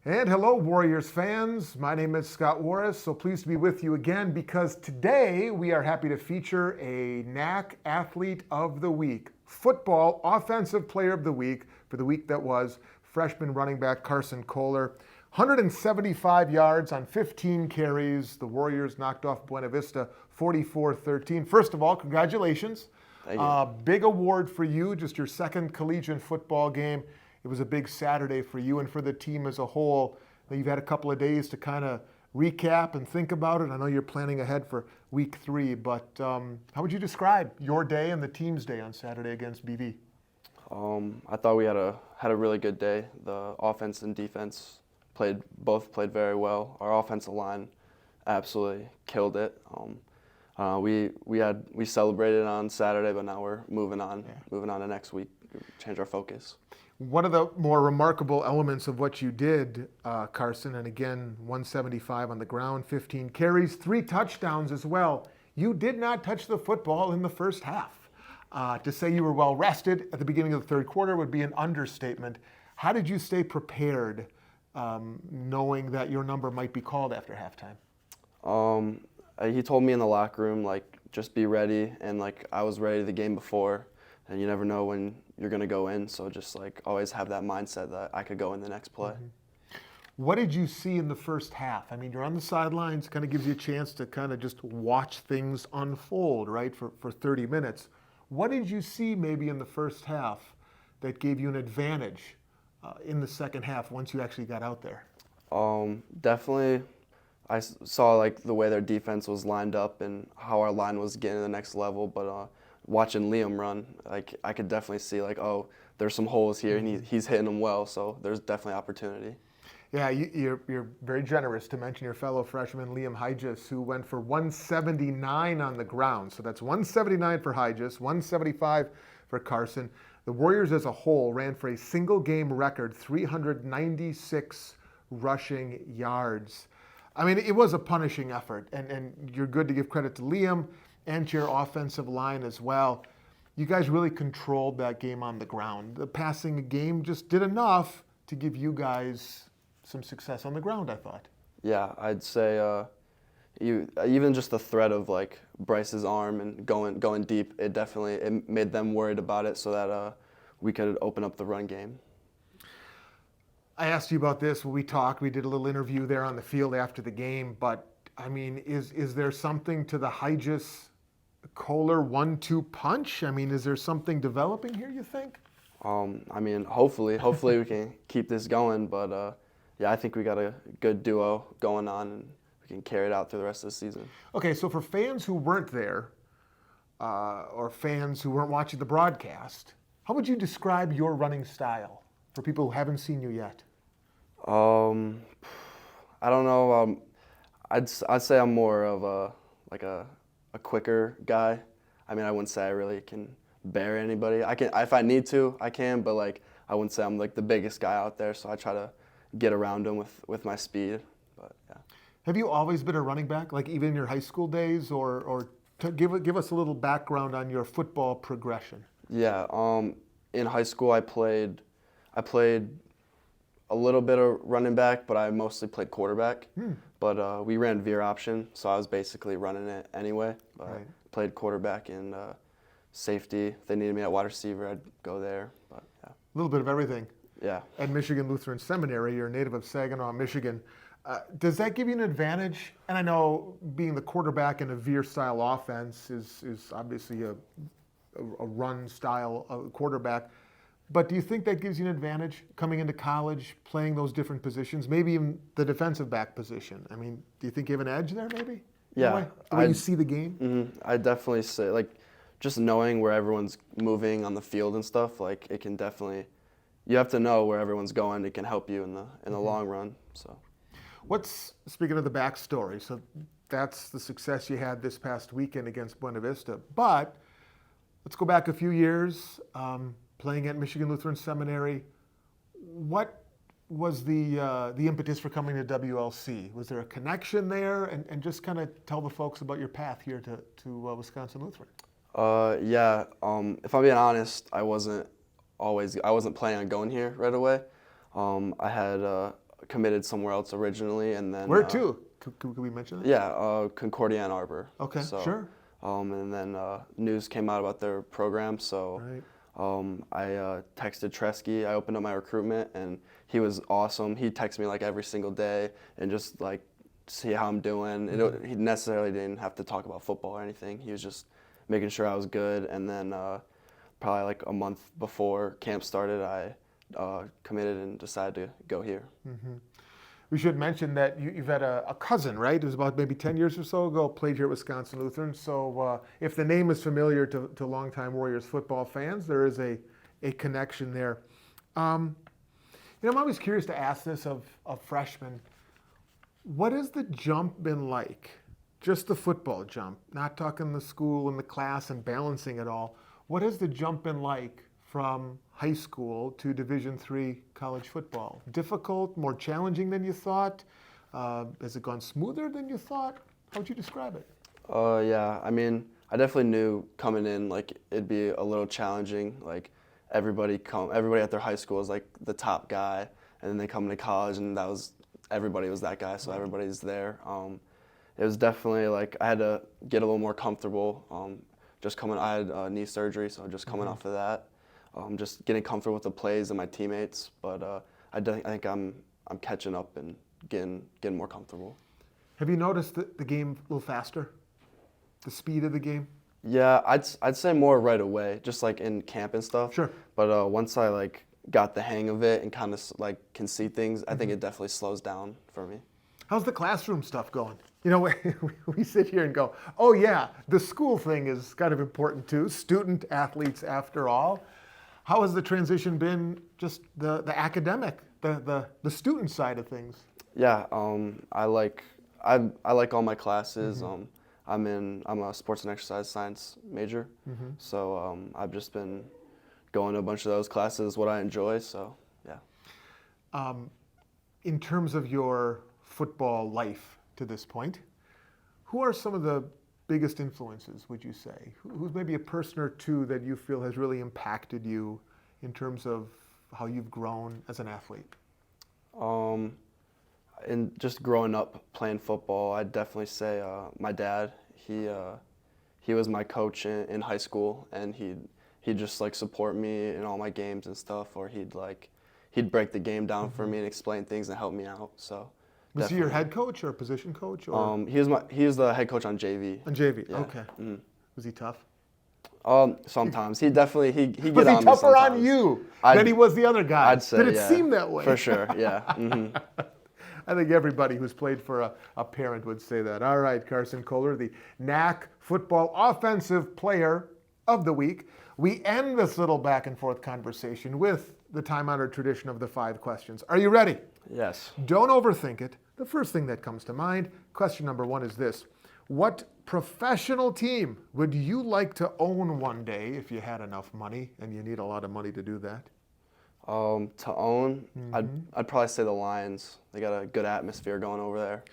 And hello, Warriors fans. My name is Scott Warras, so pleased to be with you again because today we are happy to feature a NACC Athlete of the Week, Football Offensive Player of the Week for the week that was, freshman running back Carson Koehler. 175 yards on 15 carries. The Warriors knocked off Buena Vista 44-13. First of all, congratulations. Thank you. Big award for you, just your second collegiate football game. It was a big Saturday for you and for the team as a whole. Now you've had a couple of days to kind of recap and think about it. I know you're planning ahead for week 3, but how would you describe your day and the team's day on Saturday against BV? I thought we had a really good day. The offense and defense both played very well. Our offensive line absolutely killed it. We celebrated on Saturday, but now we're moving on to next week. Change our focus. One of the more remarkable elements of what you did, Carson, and again, 175 on the ground, 15 carries, 3 touchdowns as well. You did not touch the football in the first half. To say you were well rested at the beginning of the third quarter would be an understatement. How did you stay prepared, knowing that your number might be called after halftime? He told me in the locker room, just be ready, and I was ready the game before, and you never know when you're going to go in, so just always have that mindset that I could go in the next play. Mm-hmm. What did you see in the first half? I mean, you're on the sidelines, kind of gives you a chance to kind of just watch things unfold, right, for 30 minutes. What did you see maybe in the first half that gave you an advantage in the second half once you actually got out there? Definitely, I saw the way their defense was lined up and how our line was getting to the next level, but watching Liam run, I could definitely see oh, there's some holes here, and he's hitting them well, so there's definitely opportunity. Yeah, you're very generous to mention your fellow freshman Liam Hygis, who went for 179 on the ground. So that's 179 for Hygis, 175 for Carson. The Warriors as a whole ran for a single game record 396 rushing yards. I mean, it was a punishing effort, and you're good to give credit to Liam and to your offensive line as well. You guys really controlled that game on the ground. The passing game just did enough to give you guys some success on the ground, I thought. Yeah, I'd say even just the threat of Bryce's arm and going deep, it made them worried about it, so that we could open up the run game. I asked you about this when we talked. We did a little interview there on the field after the game, but I mean, is there something to the Hygis Koehler 1-2 punch? I mean, is there something developing here, you think? I mean, hopefully we can keep this going, but yeah, I think we got a good duo going on, and we can carry it out through the rest of the season. Okay, so for fans who weren't there, or fans who weren't watching the broadcast, how would you describe your running style for people who haven't seen you yet? I don't know. I'd say I'm more of a quicker guy. I mean, I wouldn't say I really can bear anybody. I can, if I need to, I can, but I wouldn't say I'm the biggest guy out there. So I try to get around them with my speed. But yeah. Have you always been a running back, even in your high school days, or give us a little background on your football progression? Yeah. In high school, I played a little bit of running back, but I mostly played quarterback. But we ran veer option, so I was basically running it anyway. But Right. Played quarterback and safety. If they needed me at wide receiver, I'd go there. But yeah. A little bit of everything. Yeah. At Michigan Lutheran Seminary, you're a native of Saginaw, Michigan. Does that give you an advantage? And I know being the quarterback in a veer-style offense is obviously a run-style quarterback. But do you think that gives you an advantage coming into college, playing those different positions, maybe even the defensive back position? I mean, do you think you have an edge there, maybe? Yeah. The way you see the game? Mm-hmm. I definitely say, just knowing where everyone's moving on the field and stuff, it can definitely, you have to know where everyone's going. It can help you in the long run. So. Speaking of the backstory, so that's the success you had this past weekend against Buena Vista. But let's go back a few years, playing at Michigan Lutheran Seminary. What was the impetus for coming to WLC? Was there a connection there? And just kind of tell the folks about your path here to Wisconsin Lutheran. Yeah. If I'm being honest, I wasn't planning on going here right away. I had a committed somewhere else originally, and then Where to? Could we mention that? Yeah, Concordia Ann Arbor. Okay, So, sure. And then news came out about their program, so Right. I texted Tresky. I opened up my recruitment, and he was awesome. He texted me like every single day and just like see how I'm doing. He necessarily didn't have to talk about football or anything. He was just making sure I was good. And then probably like a month before camp started, I committed and decided to go here. We should mention that you've had a cousin, right? It was about maybe 10 years or so ago, played here at Wisconsin Lutheran. So if the name is familiar to longtime Warriors football fans, there is a connection there. I'm always curious to ask this of freshmen. What has the jump been like? Just the football jump, not talking the school and the class and balancing it all. What has the jump been like from high school to Division III college football? Difficult, more challenging than you thought? Has it gone smoother than you thought? How would you describe it? Yeah, I mean, I definitely knew coming in like it'd be a little challenging. Like everybody at their high school is like the top guy, and then they come into college and everybody was that guy, so everybody's there. It was definitely like I had to get a little more comfortable. I had knee surgery, so just coming off of that. Just getting comfortable with the plays and my teammates, but I think I'm catching up and getting more comfortable. Have you noticed the game a little faster? The speed of the game? Yeah, I'd say more right away, just like in camp and stuff. Sure. But once I like got the hang of it and kind of like can see things, I think it definitely slows down for me. How's the classroom stuff going? You know, we sit here and go, oh yeah, the school thing is kind of important too. Student athletes after all. How has the transition been, just the academic, the student side of things? Yeah, I like all my classes. I'm a sports and exercise science major, so I've just been going to a bunch of those classes. What I enjoy, so yeah. In terms of your football life to this point, who are some of the biggest influences, would you say? Who's maybe a person or two that you feel has really impacted you in terms of how you've grown as an athlete? And just growing up playing football, I'd definitely say my dad. He was my coach in high school, and he'd just like support me in all my games and stuff, or he'd break the game down for me and explain things and help me out. So. Was he your head coach or a position coach? Or? He was the head coach on JV. On JV, Yeah. okay. Was he tough? Sometimes he definitely he Was get he on me tougher on sometimes. you than he was the other guy? I'd say Did it yeah, seem that way? for sure. Yeah. I think everybody who's played for a parent would say that. All right, Carson Koehler, the NACC Football Offensive Player of the Week. We end this little back and forth conversation with the time-honored tradition of the 5 questions. Are you ready? Yes. Don't overthink it. The first thing that comes to mind, question number 1 is this. What professional team would you like to own one day if you had enough money, and you need a lot of money to do that? To own, I'd probably say the Lions. They got a good atmosphere going over there.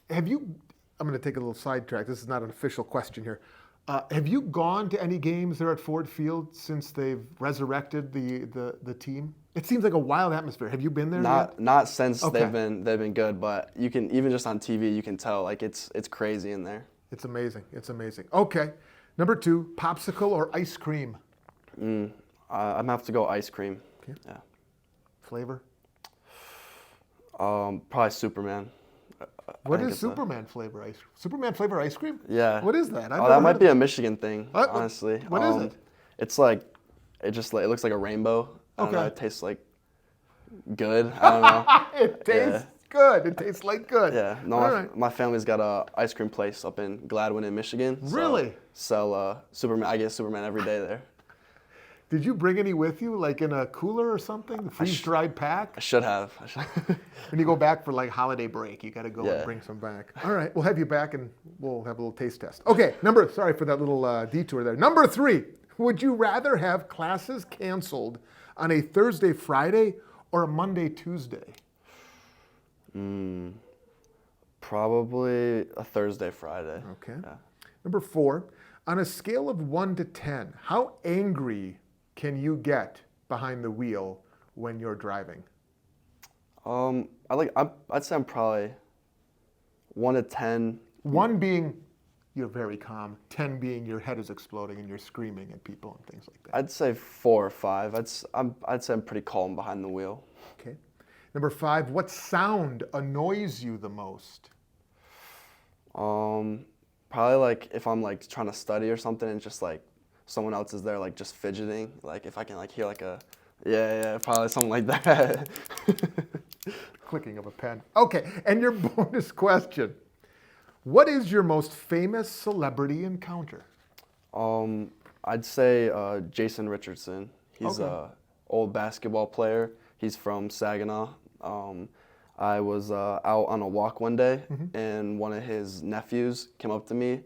I'm going to take a little sidetrack. This is not an official question here. Have you gone to any games there at Ford Field since they've resurrected the team? It seems like a wild atmosphere. Have you been there yet? Not since Okay. they've been good, but you can even just on TV you can tell like it's crazy in there. It's amazing. It's amazing. Okay. Number 2, popsicle or ice cream? I'm gonna have to go ice cream. Okay. Yeah. Flavor? Probably Superman. What is Superman flavor ice cream? Superman flavor ice cream? Yeah. What is that? That might be a Michigan thing, What? honestly. What is it? It's like it looks like a rainbow. I don't know, Okay. it tastes like good. I don't know. It tastes good. It tastes like good. Yeah. No, All right. my family's got a ice cream place up in Gladwin in Michigan. So Really? Sell Superman. I get Superman every day there. Did you bring any with you, like in a cooler or something? The freeze-dried pack? I should have. When you go back for like holiday break, you got to go and Yeah. bring some back. All right, we'll have you back and we'll have a little taste test. Okay, sorry for that little detour there. Number 3, would you rather have classes canceled on a Thursday, Friday, or a Monday, Tuesday? Probably a Thursday, Friday. Okay. Yeah. Number 4, on a scale of 1 to 10, how angry can you get behind the wheel when you're driving? I'd say I'm probably 1 to 10. 1 being you're very calm, 10 being your head is exploding and you're screaming at people and things like that. I'd say 4 or 5. I'd say I'm pretty calm behind the wheel. Okay. Number 5, what sound annoys you the most? Probably like if I'm like trying to study or something and just like someone else is there like just fidgeting. Like if I can like hear like a probably something like that. Clicking of a pen. Okay, and your bonus question. What is your most famous celebrity encounter? I'd say Jason Richardson. He's Okay. a old basketball player. He's from Saginaw. I was out on a walk one day, and one of his nephews came up to me,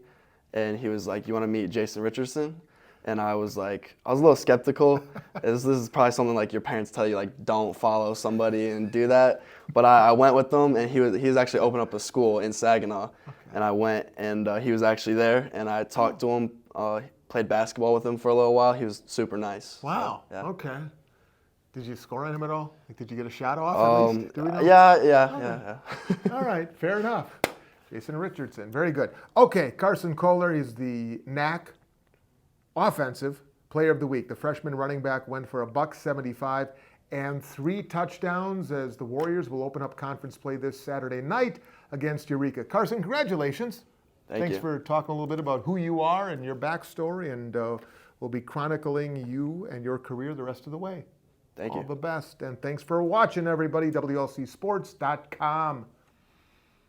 and he was like, "You want to meet Jason Richardson?" And I was a little skeptical. This is probably something like your parents tell you, like, don't follow somebody and do that. But I went with them, and he was actually opening up a school in Saginaw, and I went, and he was actually there, and I talked to him, played basketball with him for a little while. He was super nice. Wow. So, yeah. Okay. Did you score on him at all? Like, did you get a shot off at least? Do we know? Yeah. All right, fair enough. Jason Richardson, very good. Okay, Carson Koehler is the NACC Offensive Player of the Week. The freshman running back went for $175 and 3 touchdowns as the Warriors will open up conference play this Saturday night against Eureka. Carson, congratulations. Thanks you. for talking a little bit about who you are and your backstory, and we'll be chronicling you and your career the rest of the way. Thank you. All the best, and thanks for watching, everybody. WLCsports.com.